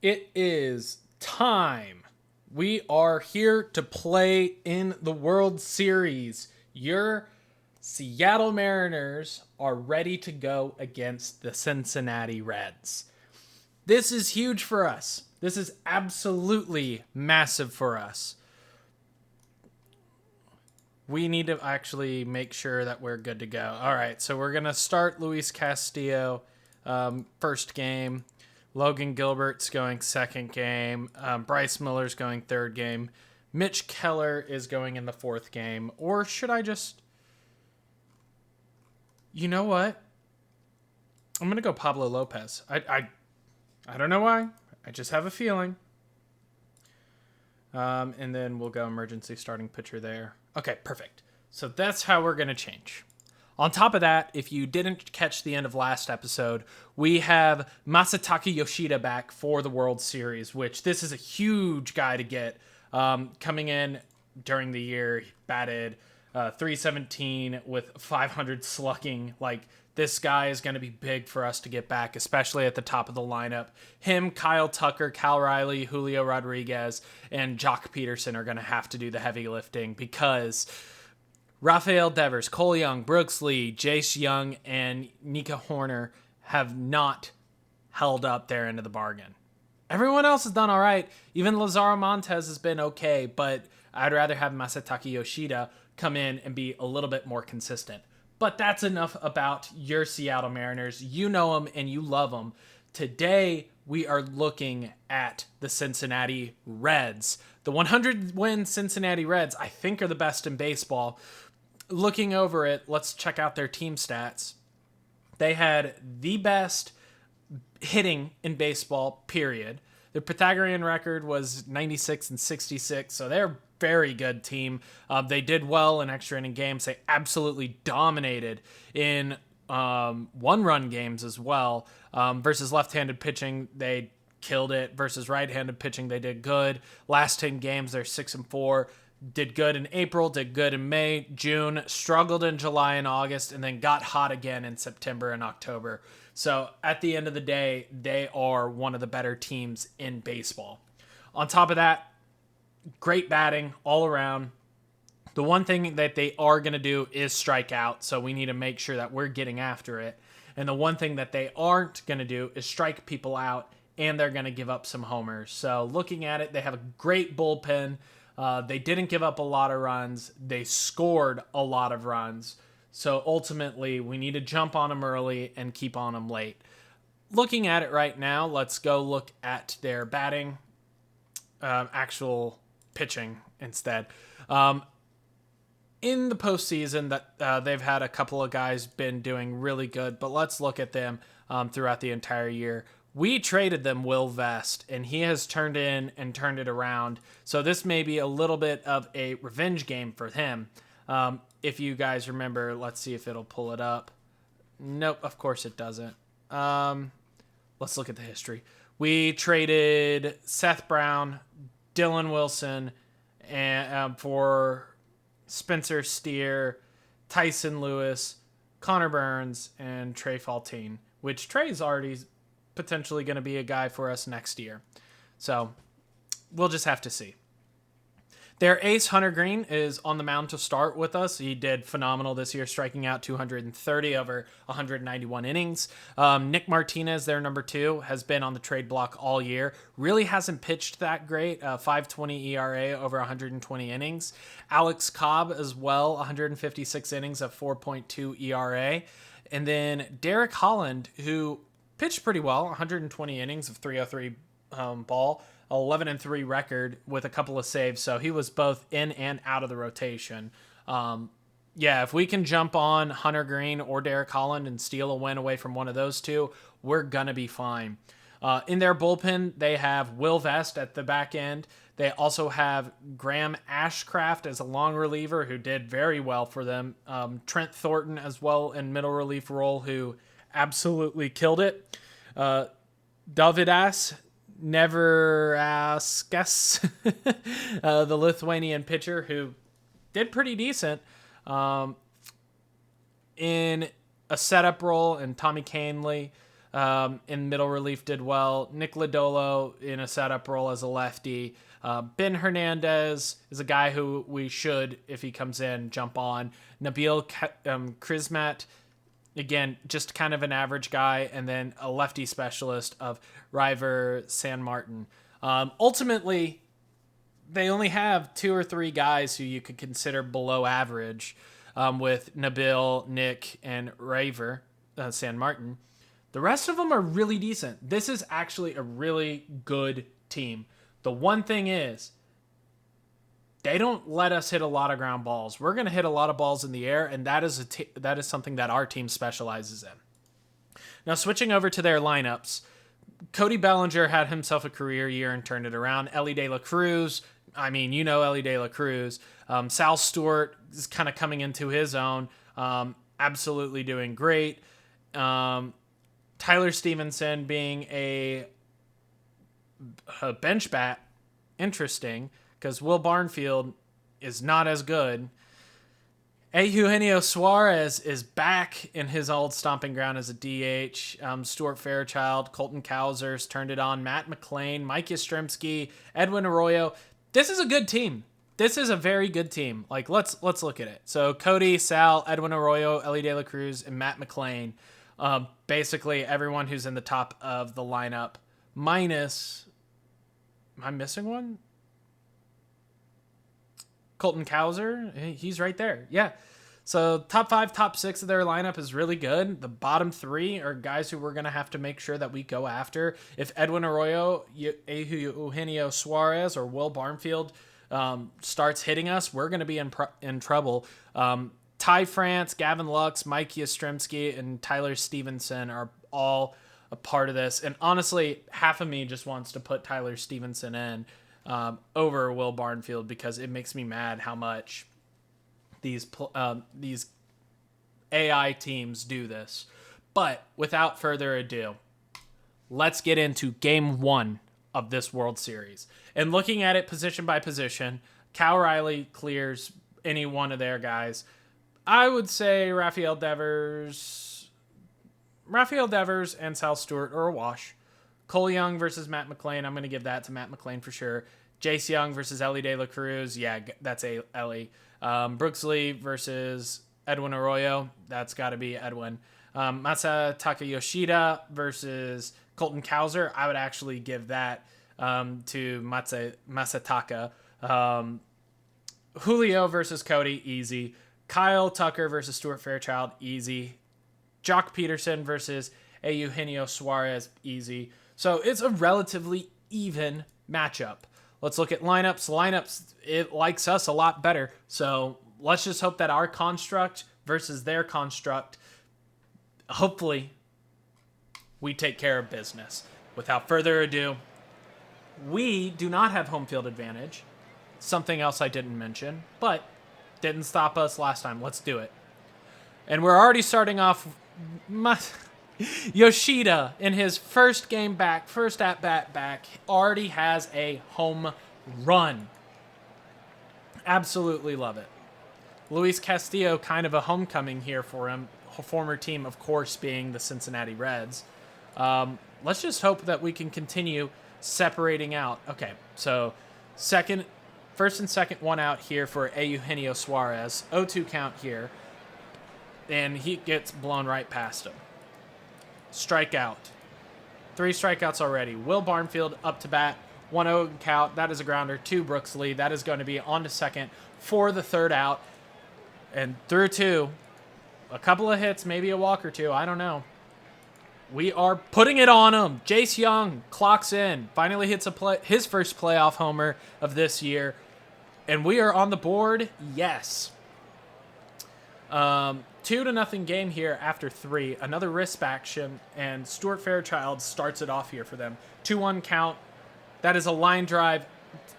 It is time. We are here to play in the World Series. Your Seattle Mariners are ready to go against the Cincinnati Reds. This is huge for us. This is absolutely massive for us. We need to actually make sure that we're good to go. All right, so we're going to start Luis Castillo first game. Logan Gilbert's going second game. Bryce Miller's going third game. Mitch Keller is going in the fourth game. Or should I just... You know what? I'm going to go Pablo Lopez. I don't know why. I just have a feeling. And then we'll go emergency starting pitcher there. Okay, perfect. So that's how we're going to change. On top of that, if you didn't catch the end of last episode, we have Masataka Yoshida back for the World Series, which this is a huge guy to get. Coming in during the year, he batted .317 with 500 slugging. Like, this guy is going to be big for us to get back, especially at the top of the lineup. Him, Kyle Tucker, Cal Riley, Julio Rodriguez, and Jock Peterson are going to have to do the heavy lifting because Rafael Devers, Cole Young, Brooks Lee, Jace Young, and Nika Horner have not held up their end of the bargain. Everyone else has done all right. Even Lazaro Montez has been okay, but I'd rather have Masataka Yoshida come in and be a little bit more consistent. But that's enough about your Seattle Mariners. You know them and you love them. Today, we are looking at the Cincinnati Reds. The 100-win Cincinnati Reds, I think, are the best in baseball. Looking over it, let's check out their team stats. They had the best hitting in baseball, period. Their Pythagorean record was 96 and 66, so they're a very good team. They did well in extra inning games. They absolutely dominated in one-run games as well. Versus left-handed pitching, they killed it. Versus right-handed pitching, they did good. Last 10 games, they're 6-4. Did good in April, did good in May, June, struggled in July and August, and then got hot again in September and October. So at the end of the day, they are one of the better teams in baseball. On top of that, great batting all around. The one thing that they are going to do is strike out, so we need to make sure that we're getting after it. And the one thing that they aren't going to do is strike people out, and they're going to give up some homers. So looking at it, they have a great bullpen. They didn't give up a lot of runs. They scored a lot of runs. So ultimately, we need to jump on them early and keep on them late. Looking at it right now, let's go look at their batting, actual pitching instead. In the postseason, that they've had a couple of guys been doing really good, but let's look at them throughout the entire year. We traded them Will Vest, and he has turned in and turned it around. So this may be a little bit of a revenge game for him. If you guys remember, let's see if it'll pull it up. Nope, of course it doesn't. Let's look at the history. We traded Seth Brown, Dylan Wilson, and for Spencer Steer, Tyson Lewis, Connor Burns, and Trey Faltine, which Trey's already potentially going to be a guy for us next year. So we'll just have to see. Their ace, Hunter Green, is on the mound to start with us. He did phenomenal this year, striking out 230 over 191 innings. Nick Martinez, their number 2, has been on the trade block all year. Really hasn't pitched that great. 5.20 ERA over 120 innings. Alex Cobb as well, 156 innings of 4.2 ERA. And then Derek Holland, who pitched pretty well, 120 innings of 303 ball. 11-3 record with a couple of saves, so he was both in and out of the rotation. If we can jump on Hunter Green or Derek Holland and steal a win away from one of those two, we're gonna be fine. In their bullpen, they have Will Vest at the back end. They also have Graham Ashcraft as a long reliever who did very well for them. Trent Thornton as well in middle relief role who absolutely killed it. Davidas Neverauskas, the Lithuanian pitcher who did pretty decent in a setup role, and Tommy Canley in middle relief did well. Nick Lodolo in a setup role as a lefty. Ben Hernandez is a guy who we should, if he comes in, jump on. Nabil Krismat, again, just kind of an average guy. And then a lefty specialist of River San Martin. Ultimately, they only have 2 or 3 guys who you could consider below average, with Nabil, Nick, and River San Martin. The rest of them are really decent. This is actually a really good team. The one thing is, they don't let us hit a lot of ground balls. We're going to hit a lot of balls in the air, and that is something that our team specializes in. Now, switching over to their lineups, Cody Bellinger had himself a career year and turned it around. Ellie De La Cruz, Ellie De La Cruz. Sal Stewart is kind of coming into his own, absolutely doing great. Tyler Stevenson being a bench bat, interesting, because Will Barnfield is not as good. Eugenio Suarez is back in his old stomping ground as a DH. Stuart Fairchild, Colton Cowsers turned it on. Matt McClain, Mike Yastrzemski, Edwin Arroyo. This is a good team. This is a very good team. Like, let's look at it. So Cody, Sal, Edwin Arroyo, Ellie De La Cruz, and Matt McClain. Basically everyone who's in the top of the lineup, minus, am I missing one? Colton Cowser, he's right there. Yeah. So top 5, top 6 of their lineup is really good. The bottom 3 are guys who we're going to have to make sure that we go after. If Edwin Arroyo, Eugenio Suarez, or Will Barnfield starts hitting us, we're going to be in trouble. Ty France, Gavin Lux, Mike Yastrzemski, and Tyler Stevenson are all a part of this. And honestly, half of me just wants to put Tyler Stevenson in over Will Barnfield, because it makes me mad how much these AI teams do this. But without further ado, let's get into game 1 of this World Series. And looking at it position by position, Cal Riley clears any one of their guys. I would say Rafael Devers and Sal Stewart are a wash. Cole Young versus Matt McClain, I'm going to give that to Matt McClain for sure. Jace Young versus Ellie De La Cruz, yeah, that's Ellie. Brooks Lee versus Edwin Arroyo, that's got to be Edwin. Masataka Yoshida versus Colton Cowser, I would actually give that to Masataka. Julio versus Cody, easy. Kyle Tucker versus Stuart Fairchild, easy. Jock Peterson versus Eugenio Suarez, easy. So it's a relatively even matchup. Let's look at lineups. Lineups, it likes us a lot better. So let's just hope that our construct versus their construct, hopefully, we take care of business. Without further ado, we do not have home field advantage. Something else I didn't mention, but didn't stop us last time. Let's do it. And we're already starting off. Yoshida, in his first game back, first at-bat back, already has a home run. Absolutely love it. Luis Castillo, kind of a homecoming here for him. Former team, of course, being the Cincinnati Reds. Let's just hope that we can continue separating out. Okay, so first and second one out here for Eugenio Suarez. 0-2 count here. And he gets blown right past him. Strikeout. 3 strikeouts already. Will Barnfield up to bat. 1-0 count. That is a grounder to Brooks Lee. That is going to be on to second for the third out. And through 2. A couple of hits, maybe a walk or 2. I don't know. We are putting it on him. Jace Young clocks in. Finally hits his first playoff homer of this year. And we are on the board. Yes. 2-0 game here after 3. Another wrist action, and Stuart Fairchild starts it off here for them. 2-1 count. That is a line drive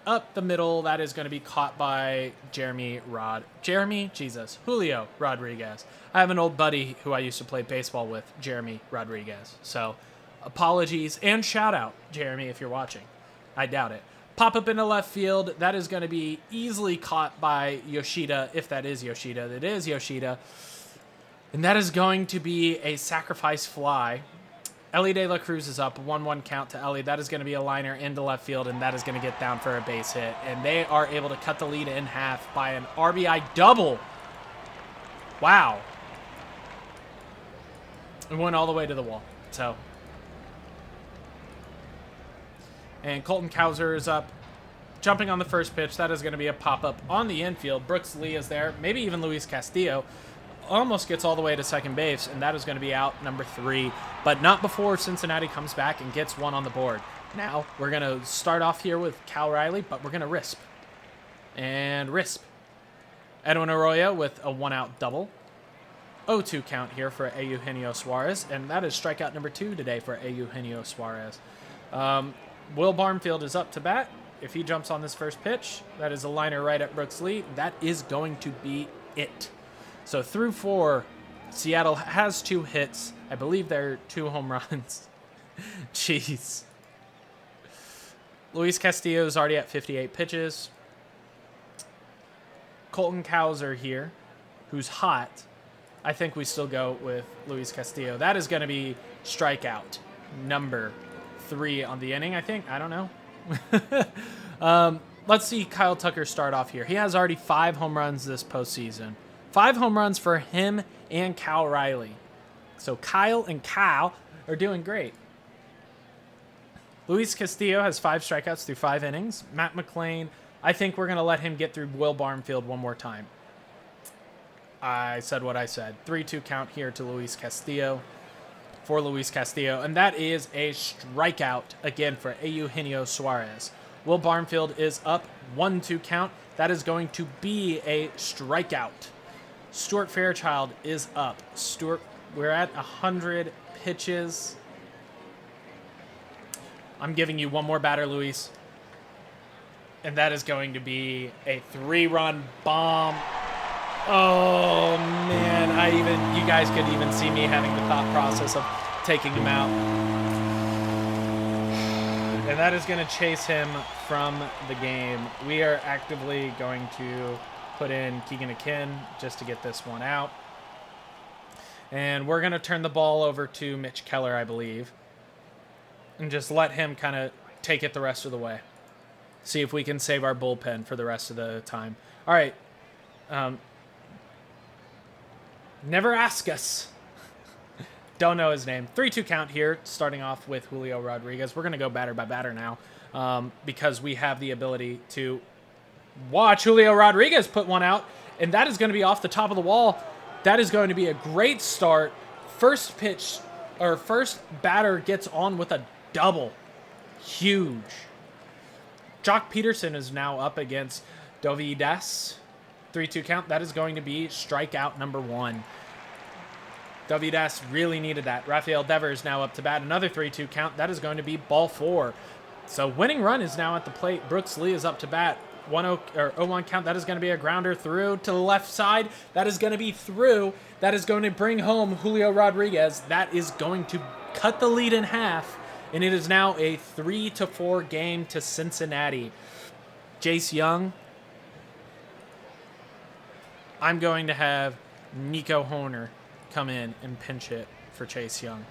up the middle. That is going to be caught by Julio Rodriguez. I have an old buddy who I used to play baseball with, Jeremy Rodriguez. So apologies and shout out, Jeremy, if you're watching. I doubt it. Pop up into left field. That is going to be easily caught by Yoshida, if that is Yoshida. It is Yoshida. And that is going to be a sacrifice fly. Ellie De La Cruz is up, 1-1 count to Ellie. That is going to be a liner into left field, and that is going to get down for a base hit. And they are able to cut the lead in half by an RBI double. Wow. It went all the way to the wall. So, and Colton Cowser is up, jumping on the first pitch. That is going to be a pop-up on the infield. Brooks Lee is there, maybe even Luis Castillo. Almost gets all the way to second base, and that is going to be out number 3, but not before Cincinnati comes back and gets one on the board. Now, we're going to start off here with Cal Riley, but we're going to risp. And risp. Edwin Arroyo with a 1-out double. 0-2 count here for Eugenio Suarez, and that is strikeout number 2 today for Eugenio Suarez. Will Barnfield is up to bat. If he jumps on this first pitch, that is a liner right at Brooks Lee. That is going to be it. So through 4, Seattle has 2 hits. I believe they're 2 home runs. Jeez. Luis Castillo is already at 58 pitches. Colton Cowser here, who's hot. I think we still go with Luis Castillo. That is going to be strikeout number 3 on the inning, I think. I don't know. Let's see Kyle Tucker start off here. He has already 5 home runs this postseason. 5 home runs for him and Cal Riley. So Kyle and Cal are doing great. Luis Castillo has 5 strikeouts through 5 innings. Matt McLean, I think we're going to let him get through Will Barnfield one more time. I said what I said. 3-2 count here to Luis Castillo. For Luis Castillo. And that is a strikeout again for Eugenio Suarez. Will Barnfield is up. 1-2 count. That is going to be a strikeout. Stuart Fairchild is up. Stuart, we're at 100 pitches. I'm giving you one more batter, Luis. And that is going to be a 3-run bomb. Oh, man. You guys could even see me having the thought process of taking him out. And that is going to chase him from the game. We are actively going to put in Keegan Akin just to get this one out. And we're going to turn the ball over to Mitch Keller, I believe. And just let him kind of take it the rest of the way. See if we can save our bullpen for the rest of the time. All right. Never ask us. Don't know his name. 3-2 count here, starting off with Julio Rodriguez. We're going to go batter by batter now because we have the ability to watch Julio Rodriguez put one out, and that is going to be off the top of the wall. That is going to be a great start. First pitch, or first batter gets on with a double. Huge. Jock Peterson is now up against Dovidas. 3-2 count. That is going to be strikeout number 1. Dovidas really needed that. Rafael Devers now up to bat. Another 3-2 count. That is going to be ball 4. So winning run is now at the plate. Brooks Lee is up to bat. 0-1 count. That is going to be a grounder through to the left side. That is going to be through. That is going to bring home Julio Rodriguez. That is going to cut the lead in half. And it is now a 3-4 game to Cincinnati. Jace Young. I'm going to have Nico Horner come in and pinch hit for Chase Young.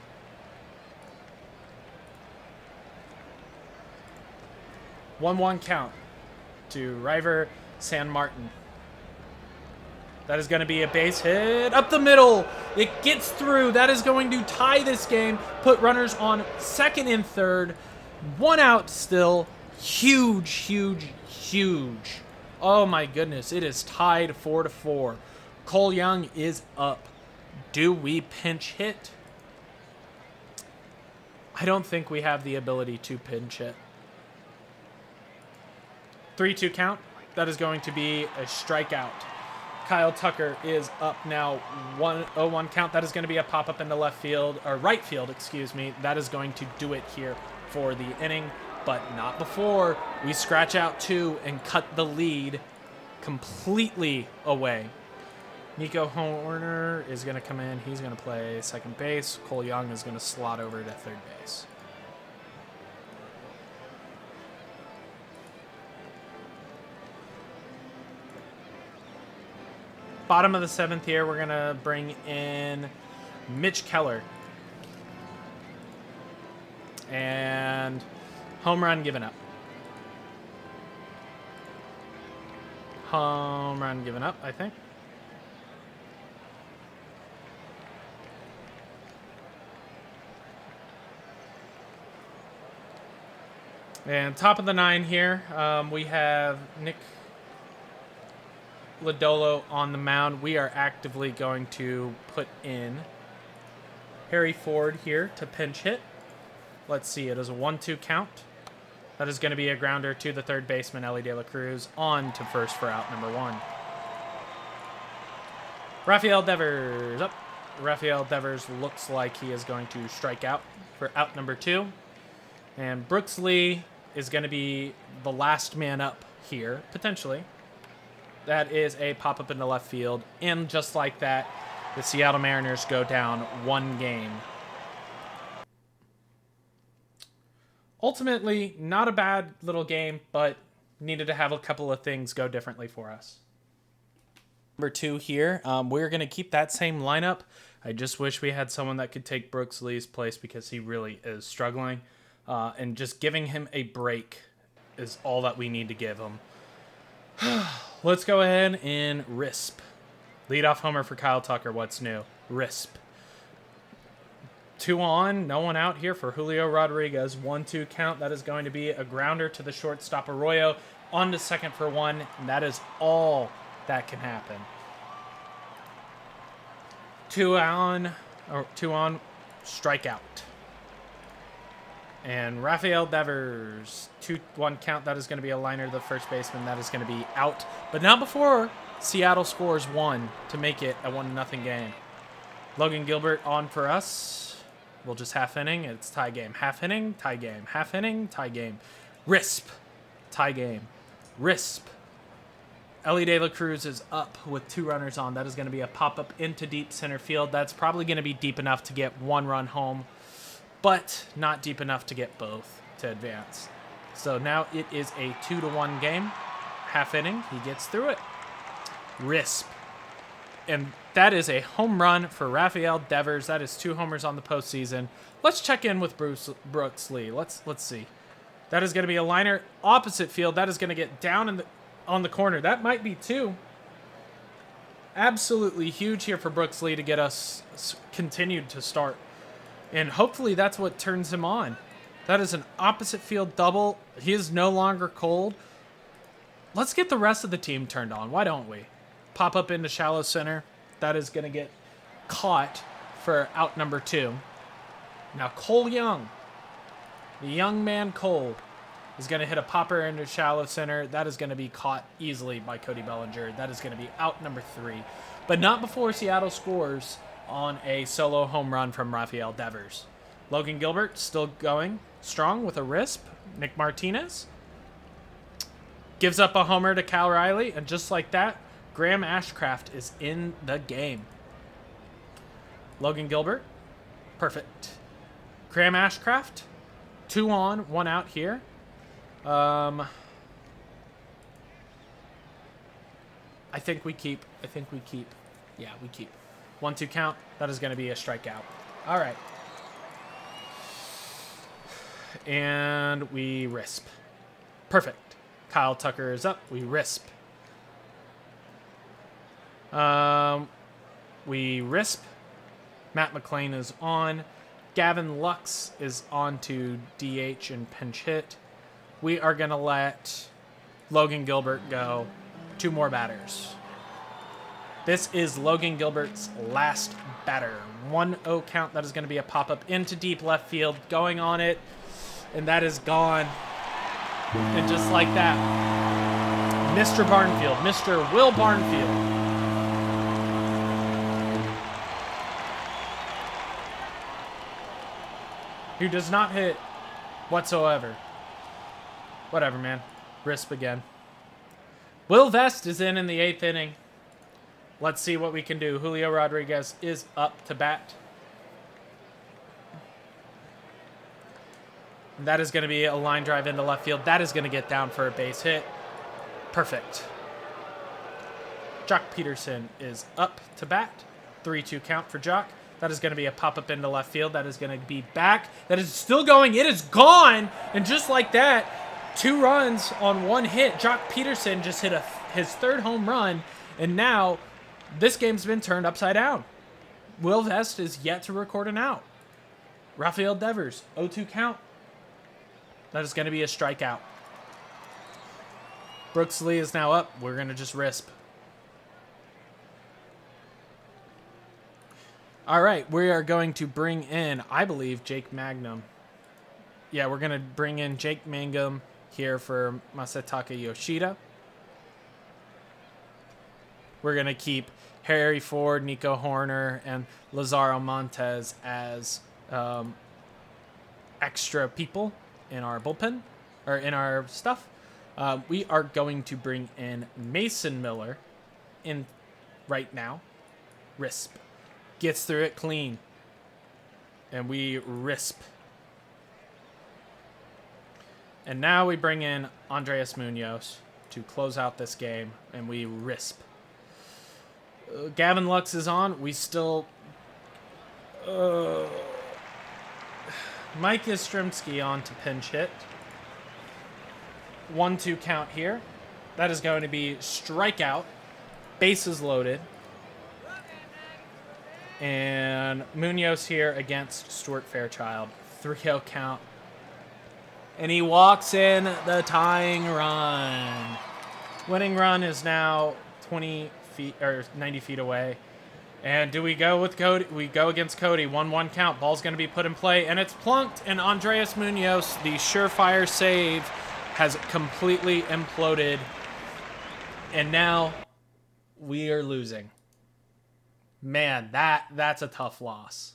1-1 count to River San Martin. That is going to be a base hit up the middle. It gets through. That is going to tie this game, put runners on second and third. 1 out still. Huge, huge, huge. Oh my goodness, it is tied 4-4. Cole Young is up. Do we pinch hit? I don't think we have the ability to pinch hit. 3-2 count. That is going to be a strikeout. Kyle Tucker is up now. 1-0-1 count. That is going to be a pop-up into left field, or right field, excuse me. That is going to do it here for the inning, but not before we scratch out 2 and cut the lead completely away. Nico Horner is going to come in. He's going to play second base. Cole Young is going to slot over to third base. Bottom of the 7th here, we're going to bring in Mitch Keller. And home run given up. Home run given up, I think. And top of the 9 here, we have Nick Lodolo on the mound. We are actively going to put in Harry Ford here to pinch hit. Let's see, it is a 1-2 count. That is going to be a grounder to the third baseman, Ellie De La Cruz, on to first for out number 1. Rafael Devers up. Rafael Devers looks like he is going to strike out for out number 2. And Brooks Lee is going to be the last man up here, potentially. That is a pop-up into left field. And just like that, the Seattle Mariners go down 1 game. Ultimately, not a bad little game, but needed to have a couple of things go differently for us. Number 2 here, we're going to keep that same lineup. I just wish we had someone that could take Brooks Lee's place because he really is struggling. And just giving him a break is all that we need to give him. Let's go ahead and RISP. Leadoff homer for Kyle Tucker. What's new? RISP. 2 on, no one out here for Julio Rodriguez. 1-2 count. That is going to be a grounder to the shortstop Arroyo. On to second for 1. And that is all that can happen. 2 on, strikeout. And Rafael Devers, 2-1 count. That is going to be a liner to the first baseman. That is going to be out. But not before Seattle scores 1 to make it a 1-0 game. Logan Gilbert on for us. We'll just half inning. It's tie game. Half inning, tie game. Half inning, tie game. RISP, tie game. RISP. Ellie De La Cruz is up with 2 runners on. That is going to be a pop-up into deep center field. That's probably going to be deep enough to get 1 run home, but not deep enough to get both to advance. So now it is a 2-1 game. Half inning, he gets through it. RISP. And that is a home run for Rafael Devers. That is 2 homers on the postseason. Let's check in with Brooks Lee. Let's see. That is going to be a liner opposite field. That is going to get down on the corner. That might be 2. Absolutely huge here for Brooks Lee to get us continued to start. And hopefully that's what turns him on. That is an opposite field double. He is no longer cold. Let's get the rest of the team turned on. Why don't we? Pop up into shallow center. That is going to get caught for out number 2. Now Cole Young, the young man Cole, is going to hit a popper into shallow center. That is going to be caught easily by Cody Bellinger. That is going to be out number 3. But not before Seattle scores on a solo home run from Rafael Devers. Logan Gilbert still going strong with a RISP. Nick Martinez gives up a homer to Cal Riley, and just like that, Graham Ashcraft is in the game. Logan Gilbert, perfect. Graham Ashcraft, 2 on, 1 out here. I think we keep. Yeah, we keep. 1-2 count. That is going to be a strikeout. All right. And we RISP. Perfect. Kyle Tucker is up. We RISP. We RISP. Matt McClain is on. Gavin Lux is on to DH and pinch hit. We are going to let Logan Gilbert go. 2 more batters. This is Logan Gilbert's last batter. 1-0 count. That is going to be a pop-up into deep left field. Going on it. And that is gone. And just like that, Mr. Barnfield, Mr. Will Barnfield, who does not hit whatsoever. Whatever, man. RISP again. Will Vest is in the 8th inning. Let's see what we can do. Julio Rodriguez is up to bat. And that is going to be a line drive into left field. That is going to get down for a base hit. Perfect. Jock Peterson is up to bat. 3-2 count for Jock. That is going to be a pop-up into left field. That is going to be back. That is still going. It is gone. And just like that, 2 runs on 1 hit. Jock Peterson just hit his 3rd home run. And now this game's been turned upside down. Will Vest is yet to record an out. Rafael Devers, 0-2 count. That is going to be a strikeout. Brooks Lee is now up. We're going to just risp. All right, we are going to bring in, I believe, Jake Magnum. Yeah, we're going to bring in Jake Mangum here for Masataka Yoshida. We're going to keep Harry Ford, Nico Horner, and Lazaro Montes as extra people in our bullpen, or in our stuff. We are going to bring in Mason Miller in right now. Risp. Gets through it clean. And we risp. And now we bring in Andres Munoz to close out this game. And we risp. Gavin Lux is on. We still... Mike Yastrzemski on to pinch hit. 1-2 count here. That is going to be strikeout. Bases loaded. And Munoz here against Stuart Fairchild. 3-0 count. And he walks in the tying run. Winning run is now 20 feet or 90 feet away. And do we go with Cody? We go against Cody. 1-1 count. Ball's going to be put in play. And it's plunked. And Andres Munoz, the surefire save, has completely imploded. And now we are losing. Man, that's a tough loss.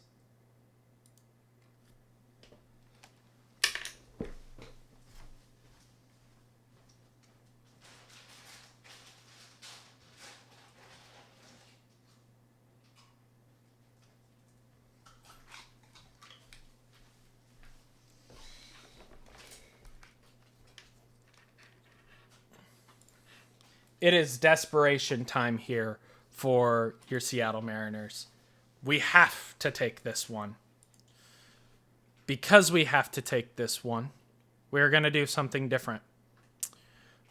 It is desperation time here for your Seattle Mariners. We have to take this one. Because we have to take this one, we're going to do something different.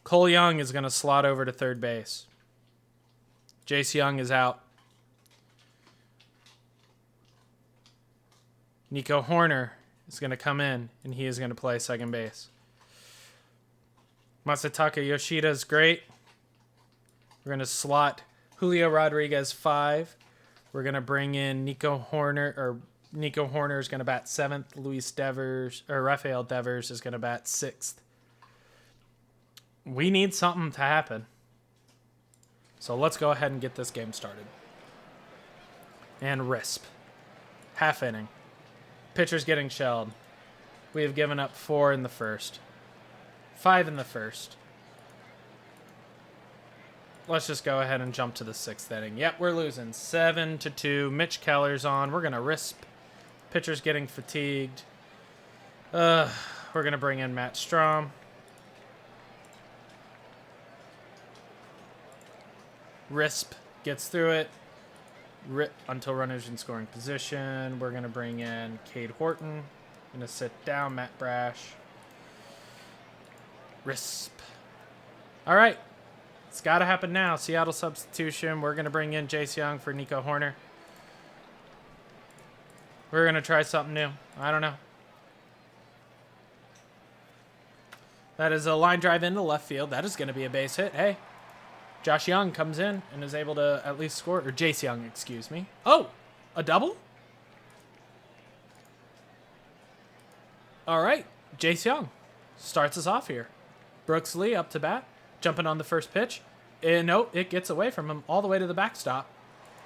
Cole Young is going to slot over to third base. Jace Young is out. Nico Horner is going to come in, and he is going to play second base. Masataka Yoshida is great. We're going to slot Julio Rodriguez 5. We're going to bring in Nico Horner, or Nico Horner is going to bat 7th. Rafael Devers is going to bat 6th. We need something to happen. So let's go ahead and get this game started. And risp. Half inning. Pitcher's getting shelled. We have given up 4 in the first. 5 in the first. Let's just go ahead and jump to the 6th inning. Yep, we're losing 7-2. Mitch Keller's on. We're going to risp. Pitcher's getting fatigued. We're going to bring in Matt Strom. Risp gets through it. Rip until runners in scoring position. We're going to bring in Cade Horton. Going to sit down Matt Brash. Risp. All right. It's got to happen now. Seattle substitution. We're going to bring in Jace Young for Nico Horner. We're going to try something new. I don't know. That is a line drive into left field. That is going to be a base hit. Hey, Josh Young comes in and is able to at least score. Or Jace Young, excuse me. Oh, a double? All right. Jace Young starts us off here. Brooks Lee up to bat. Jumping on the first pitch. And no, it gets away from him all the way to the backstop.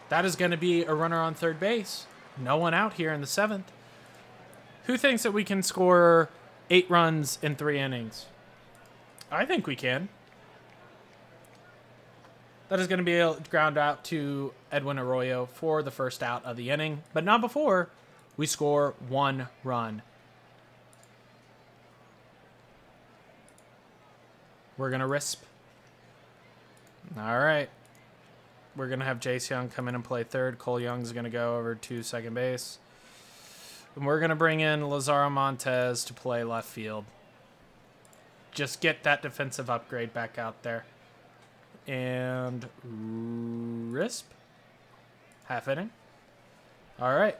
That is going to be a runner on third base. No one out here in the 7th. Who thinks that we can score 8 runs in 3 innings? I think we can. That is going to be a ground out to Edwin Arroyo for the first out of the inning. But not before we score 1 run. We're going to risp. All right. We're going to have Jace Young come in and play third. Cole Young's going to go over to second base. And we're going to bring in Lazaro Montez to play left field. Just get that defensive upgrade back out there. And Risp. Half inning. All right.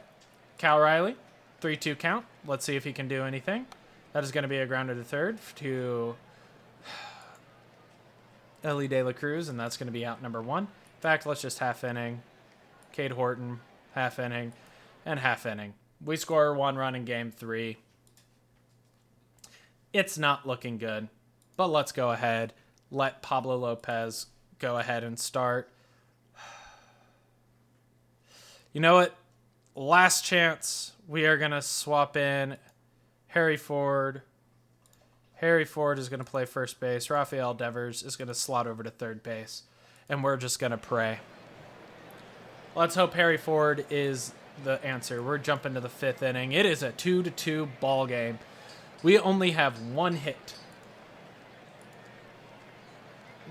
Cal Riley. 3-2 count. Let's see if he can do anything. That is going to be a grounder to third to Ellie De La Cruz, and that's going to be out number 1. In fact, let's just half inning. Cade Horton, half inning, and half inning. We score 1 run in game 3. It's not looking good, but let's go ahead. Let Pablo Lopez go ahead and start. You know what? Last chance. We are going to swap in Harry Ford. Harry Ford is going to play first base. Rafael Devers is going to slot over to third base. And we're just going to pray. Let's hope Harry Ford is the answer. We're jumping to the 5th inning. It is a 2-2 ball game. We only have 1 hit.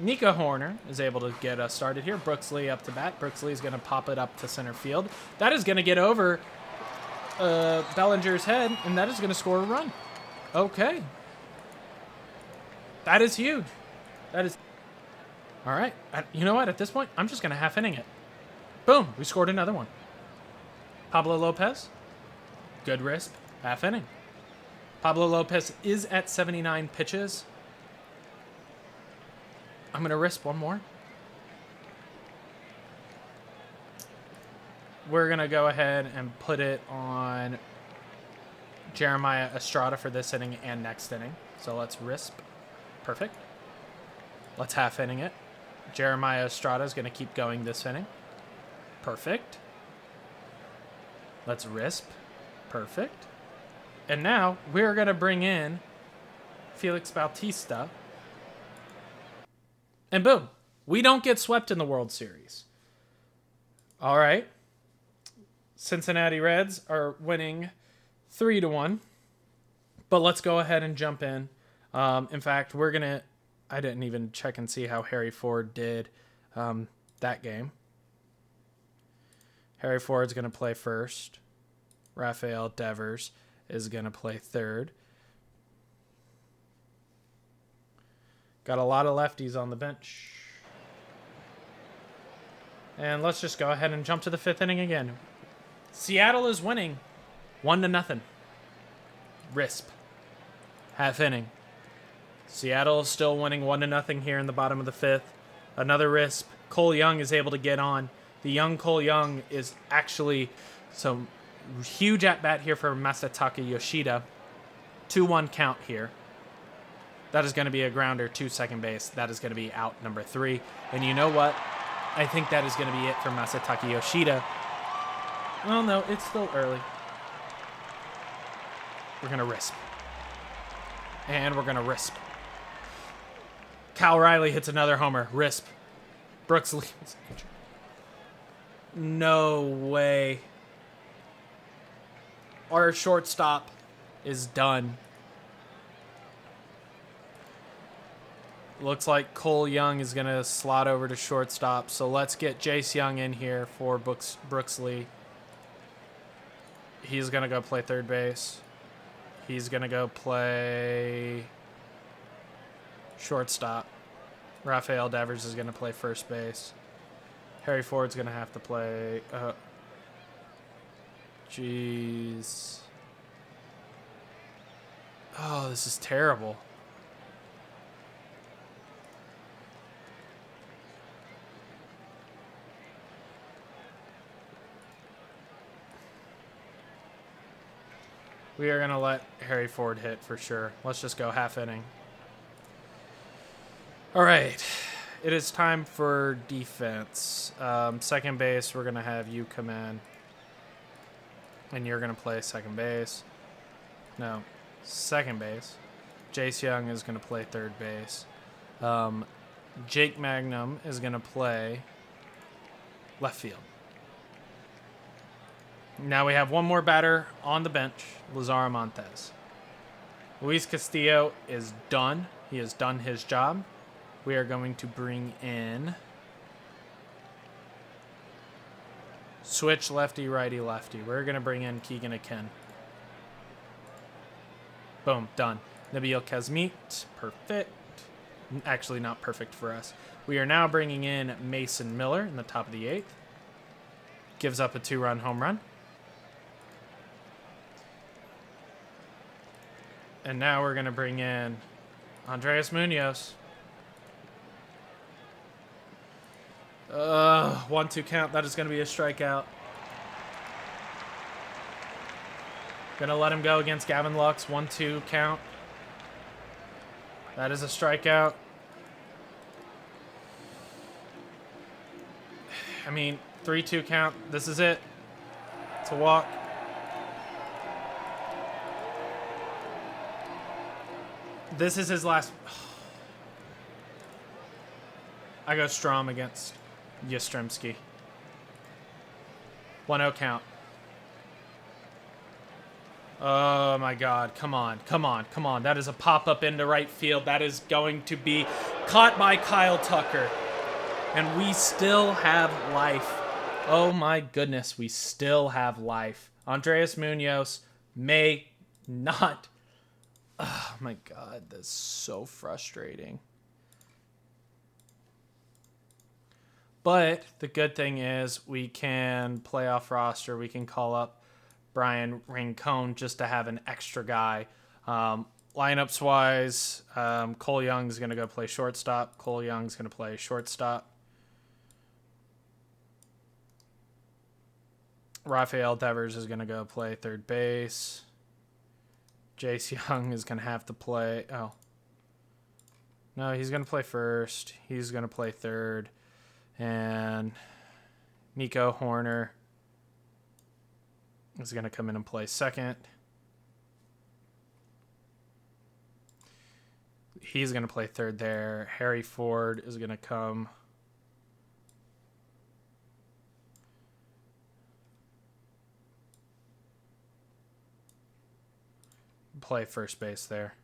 Nico Horner is able to get us started here. Brooks Lee up to bat. Brooks Lee is going to pop it up to center field. That is going to get over Bellinger's head, and that is going to score a run. Okay. That is huge. That is... All right. You know what? At this point, I'm just going to half inning it. Boom. We scored another one. Pablo Lopez. Good risk. Half inning. Pablo Lopez is at 79 pitches. I'm going to risk one more. We're going to go ahead and put it on Jeremiah Estrada for this inning and next inning. So let's risk. Perfect. Let's half inning it. Jeremiah Estrada is going to keep going this inning. Perfect. Let's risk. Perfect. And now we're going to bring in Felix Bautista. And boom, we don't get swept in the World Series. All right. Cincinnati Reds are winning 3-1. But let's go ahead and jump in. In fact, I didn't even check and see how Harry Ford did that game. Harry Ford's going to play first. Rafael Devers is going to play third. Got a lot of lefties on the bench. And let's just go ahead and jump to the 5th inning again. Seattle is winning 1-0. Risp. Half inning. Seattle is still winning 1-0 here in the bottom of the 5th. Another Risp. Cole Young is able to get on. The young Cole Young is actually some huge at-bat here for Masataka Yoshida. 2-1 count here. That is going to be a grounder to second base. That is going to be out number 3. And you know what? I think that is going to be it for Masataka Yoshida. Well, no, it's still early. We're going to risp. And we're going to risp. Cal Riley hits another homer. Risp. Brooks Lee. No way. Our shortstop is done. Looks like Cole Young is going to slot over to shortstop. So let's get Jace Young in here for Brooks Lee. He's going to go play third base. He's going to go play shortstop. Rafael Devers is going to play first base. Harry Ford's going to have to play... Jeez. Oh, this is terrible. We are going to let Harry Ford hit for sure. Let's just go half inning. All right. It is time for defense. Second base, we're going to have you come in. And you're going to play second base. No, second base. Jace Young is going to play third base. Jake Magnum is going to play left field. Now we have one more batter on the bench, Lazaro Montez. Luis Castillo is done. He has done his job. We are going to bring in Switch lefty, righty, lefty. We're going to bring in Keegan and Ken. Boom, done. Nabil Kazmit, perfect. Actually, not perfect for us. We are now bringing in Mason Miller in the top of the 8th. Gives up a 2-run home run. And now we're going to bring in Andres Munoz. 1-2 count. That is going to be a strikeout. Going to let him go against Gavin Lux. 1-2 count. That is a strikeout. I mean, 3-2 count. This is it. It's a walk. This is his last. I go Strom against Yastrzemski. 1-0 count. Oh my God. Come on. Come on. Come on. That is a pop-up into right field. That is going to be caught by Kyle Tucker. And we still have life. Oh my goodness. We still have life. Andres Munoz may not. Oh my God. That's so frustrating. But the good thing is we can playoff roster. We can call up Brian Rincon just to have an extra guy. Lineups wise, Cole Young's going to go play shortstop. Cole Young's going to play shortstop. Rafael Devers is going to go play third base. Jace Young is going to have to play. Oh. No, he's going to play first. He's going to play third. And Nico Horner is going to come in and play second. He's going to play third there. Harry Ford is going to come. Play first base there.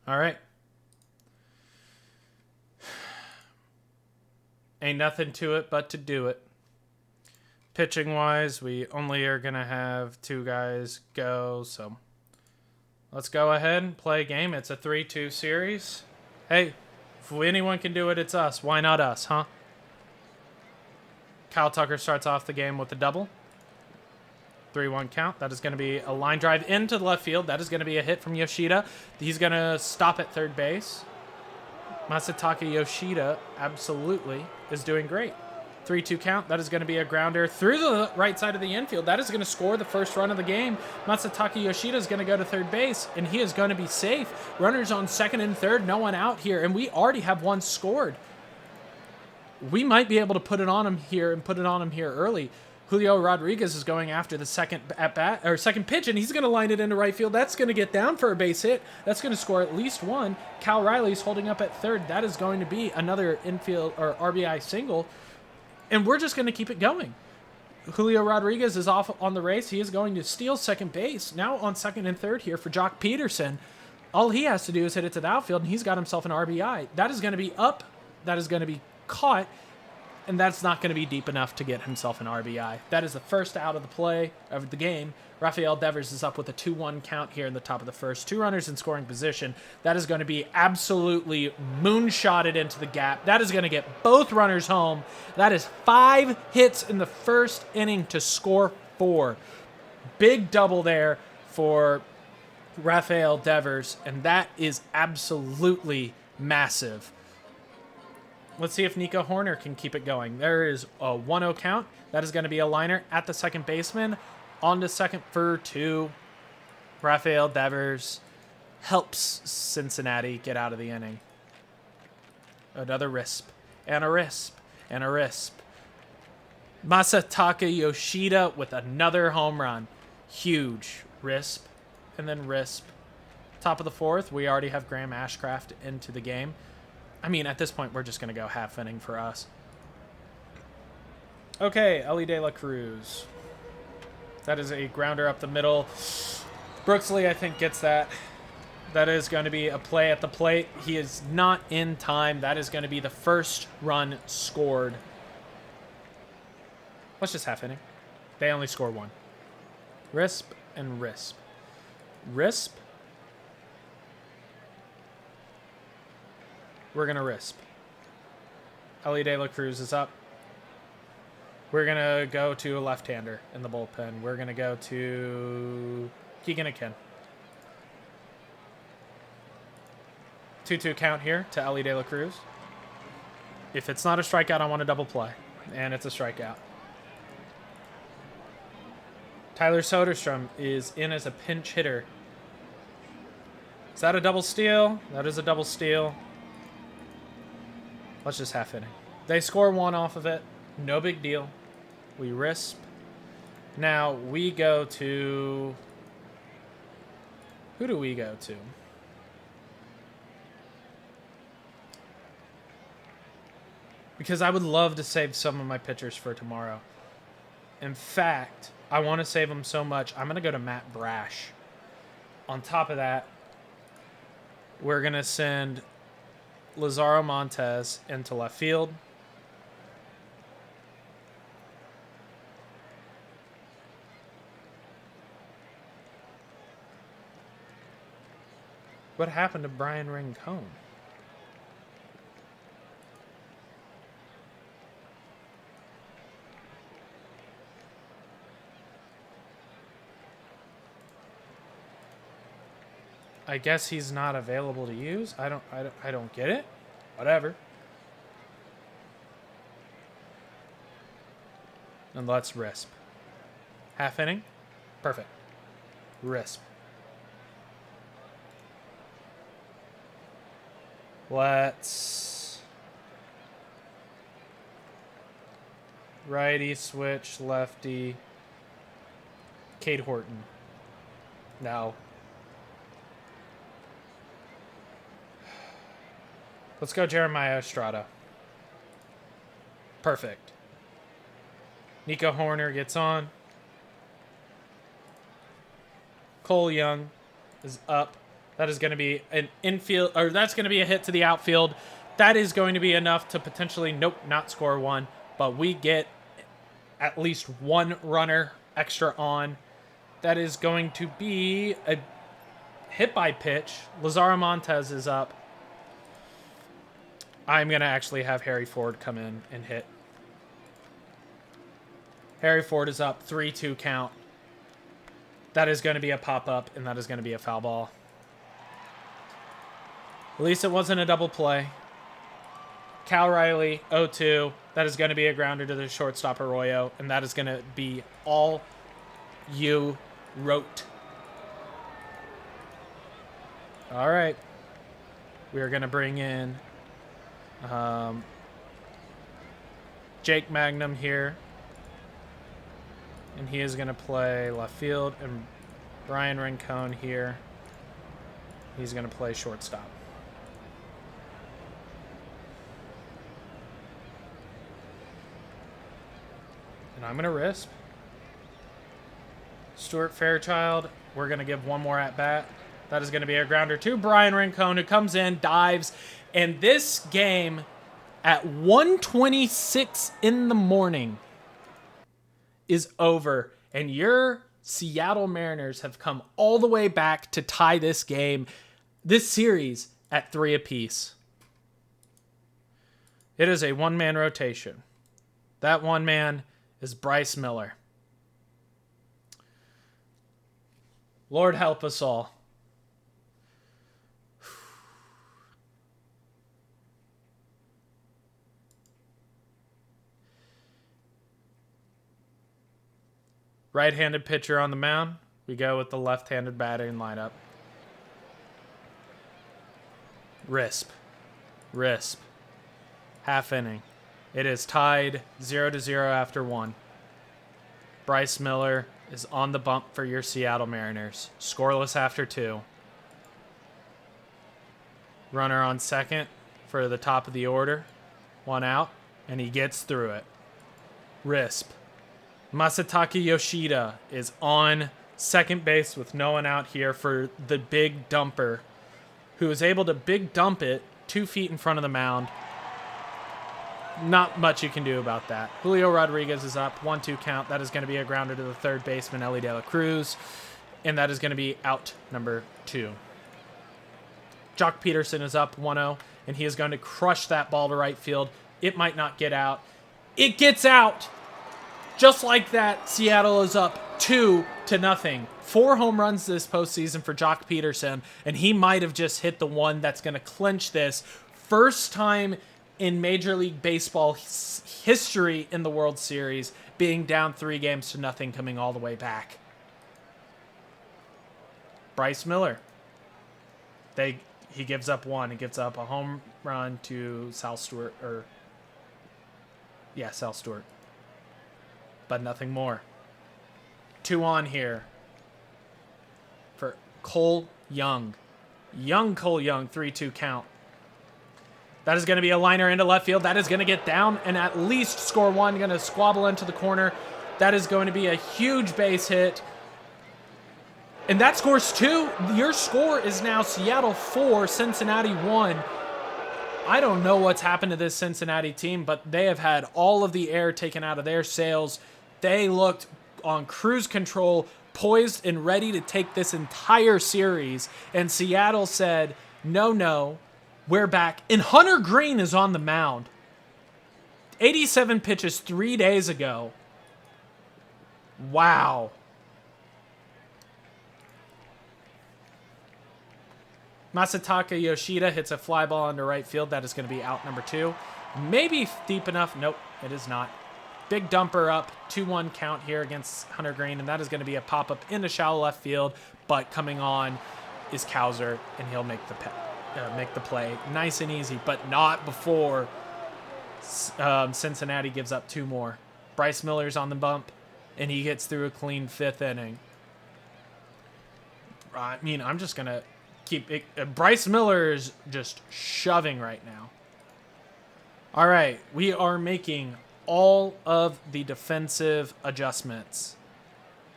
All right. Ain't nothing to it but to do it. Pitching wise, we only are going to have 2 guys go, so let's go ahead and play a game. It's a 3-2 series. Hey, if anyone can do it, it's us. Why not us, huh? Kyle Tucker starts off the game with a double. 3-1 count. That is going to be a line drive into the left field. That is going to be a hit from Yoshida. He's going to stop at third base. Masataka Yoshida absolutely is doing great. 3-2 count. That is going to be a grounder through the right side of the infield. That is going to score the first run of the game. Masataka Yoshida is going to go to third base, and he is going to be safe. Runners on second and third. No one out here, and we already have one scored. We might be able to put it on him here and put it on him here early. Julio Rodriguez is going after the second at-bat, or second pitch, and he's going to line it into right field. That's going to get down for a base hit. That's going to score at least one. Cal Riley's holding up at third. That is going to be another infield or RBI single, and we're just going to keep it going. Julio Rodriguez is off on the race. He is going to steal second base. Now on second and third here for Jock Peterson. All he has to do is hit it to the outfield, and he's got himself an RBI. That is going to be up. That is going to be caught. And that's not going to be deep enough to get himself an RBI. That is the first out of the play of the game. Rafael Devers is up with a 2-1 count here in the top of the first. 2 runners in scoring position. That is going to be absolutely moonshotted into the gap. That is going to get both runners home. That is 5 hits in the first inning to score 4. Big double there for Rafael Devers, and that is absolutely massive. Let's see if Nico Horner can keep it going. There is a 1-0 count. That is going to be a liner at the second baseman. On to second for 2. Rafael Devers helps Cincinnati get out of the inning. Another risp, and a risp, and a risp. Masataka Yoshida with another home run. Huge risp, and then risp. Top of the 4th, we already have Graham Ashcraft into the game. I mean, at this point, we're just going to go half inning for us. Okay, Ellie De La Cruz. That is a grounder up the middle. Brooksley, I think, gets that. That is going to be a play at the plate. He is not in time. That is going to be the first run scored. What's just happening? They only score one. Risp and Risp. Risp. We're going to Risp. Ellie De La Cruz is up. We're going to go to a left-hander in the bullpen. We're going to go to Keegan and Ken. 2-2 count here to Ellie De La Cruz. If it's not a strikeout, I want a double play. And it's a strikeout. Tyler Soderstrom is in as a pinch hitter. Is that a double steal? That is a double steal. Let's just half inning. They score one off of it. No big deal. We Risp. Now we go to... Who do we go to? Because I would love to save some of my pitchers for tomorrow. In fact, I want to save them so much, I'm going to go to Matt Brash. On top of that, we're going to send Lazaro Montez into left field. What happened to Brian Rincon? I guess he's not available to use. I don't get it. Whatever. And let's Risp. Half inning. Perfect. Risp. Let's righty switch, lefty. Cade Horton. No. Let's go Jeremiah Estrada. Perfect. Nico Horner gets on. Cole Young is up. That is going to be an infield, or that's going to be a hit to the outfield. That is going to be enough to potentially, nope, not score one. But we get at least one runner extra on. That is going to be a hit by pitch. Lazaro Montez is up. I'm going to actually have Harry Ford come in and hit. Harry Ford is up, 3-2 count. That is going to be a pop-up, and that is going to be a foul ball. At least it wasn't a double play. Cal Riley, 0-2. That is going to be a grounder to the shortstop Arroyo, and that is going to be all you wrote. All right. We are going to bring in Jake Magnum here. And he is going to play left field. And Brian Rincon here. He's going to play shortstop. And I'm going to Risp. Stuart Fairchild, we're going to give one more at bat. That is going to be a grounder to Brian Rincon, who comes in, dives. And this game at 1:26 in the morning is over. And your Seattle Mariners have come all the way back to tie this game, this series, at 3 apiece. It is a one-man rotation. That one man is Bryce Miller. Lord help us all. Right-handed pitcher on the mound. We go with the left-handed batting lineup. Risp. Risp. Half inning. It is tied 0-0 after 1. Bryce Miller is on the bump for your Seattle Mariners. Scoreless after 2. Runner on second for the top of the order. 1 out, and he gets through it. Risp. Masataka Yoshida is on second base with no one out here for the big dumper who is able to big dump it 2 feet in front of the mound. Not much you can do about that. Julio Rodriguez is up, 1-2 count. That is going to be a grounder to the third baseman, Ellie De La Cruz, and that is going to be out number 2. Jock Peterson is up 1-0, and he is going to crush that ball to right field. It might not get out. It gets out! Just like that, Seattle is up 2-0. 4 home runs this postseason for Jock Peterson, and he might have just hit the one that's going to clinch this. First time in Major League Baseball history in the World Series, being down 3-0 coming all the way back. Bryce Miller. He gives up 1. He gives up a home run to Sal Stewart. Sal Stewart. But nothing more. 2 on here for Cole Young. Young Cole Young, 3-2 count. That is going to be a liner into left field. That is going to get down and at least score 1. Going to squabble into the corner. That is going to be a huge base hit. And that scores 2. Your score is now Seattle 4, Cincinnati 1. I don't know what's happened to this Cincinnati team, but they have had all of the air taken out of their sails. They looked on cruise control, poised and ready to take this entire series. And Seattle said, no, we're back. And Hunter Green is on the mound. 87 pitches 3 days ago. Wow. Masataka Yoshida hits a fly ball into right field. That is going to be out number 2. Maybe deep enough. Nope, it is not. Big dumper up. 2-1 count here against Hunter Green, and that is going to be a pop-up into shallow left field. But coming on is Cowser, and he'll make the play nice and easy, but not before Cincinnati gives up 2 more. Bryce Miller's on the bump, and he gets through a clean 5th inning. I mean, I'm just going to keep it. Bryce Miller is just shoving right now. All right, we are making all of the defensive adjustments.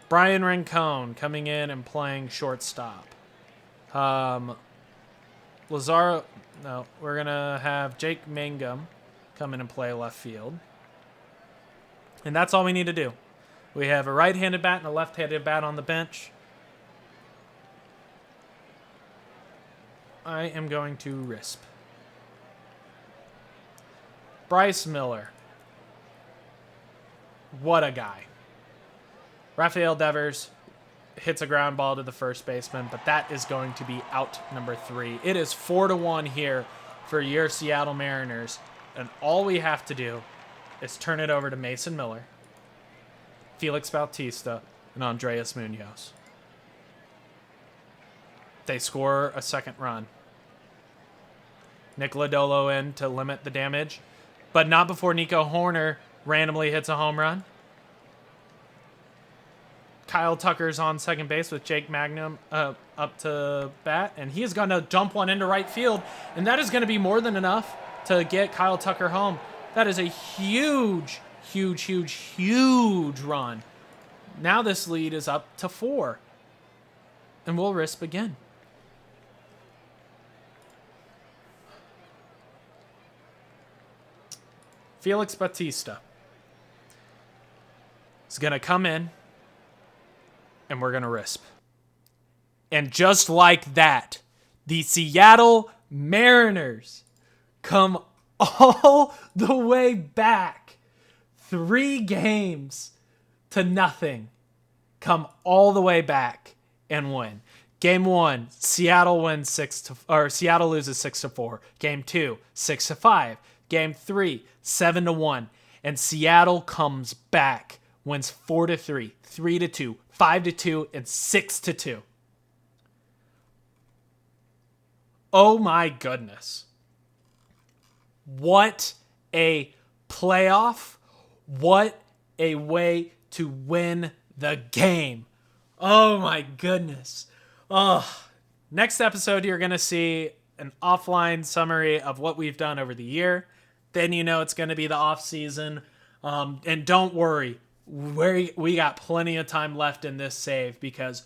Brian Rincon coming in and playing shortstop. Lazaro, no, we're going to have Jake Mangum come in and play left field. And that's all we need to do. We have a right-handed bat and a left-handed bat on the bench. I am going to risp. Bryce Miller. What a guy. Rafael Devers hits a ground ball to the first baseman, but that is going to be out number 3. It is 4-1 here for your Seattle Mariners, and all we have to do is turn it over to Mason Miller, Felix Bautista, and Andreas Munoz. They score a second run. Nick Lodolo in to limit the damage, but not before Nico Horner randomly hits a home run. Kyle Tucker's on second base with Jake Magnum up to bat, and he is going to dump one into right field, and that is going to be more than enough to get Kyle Tucker home. That is a huge, huge, huge, huge run. Now this lead is up to 4, and we'll risp again. Felix Bautista is going to come in, and we're going to risp. And just like that, the Seattle Mariners come all the way back 3-0. Come all the way back and win. Game 1, Seattle wins Seattle loses 6-4. Game 2, 6-5. Game 3, 7-1. And Seattle comes back, wins 4-3, 3-2, 5-2, and 6-2. Oh my goodness. What a playoff. What a way to win the game. Oh my goodness. Next episode, you're going to see an offline summary of what we've done over the year. Then you know it's going to be the off season. And don't worry, we got plenty of time left in this save because,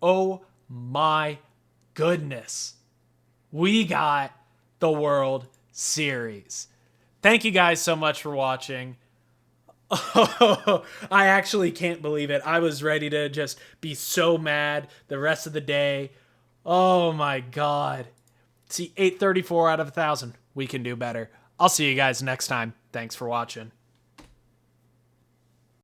oh my goodness, we got the World Series. Thank you guys so much for watching. Oh, I actually can't believe it. I was ready to just be so mad the rest of the day. Oh my God. See, 834 out of 1,000. We can do better. I'll see you guys next time. Thanks for watching.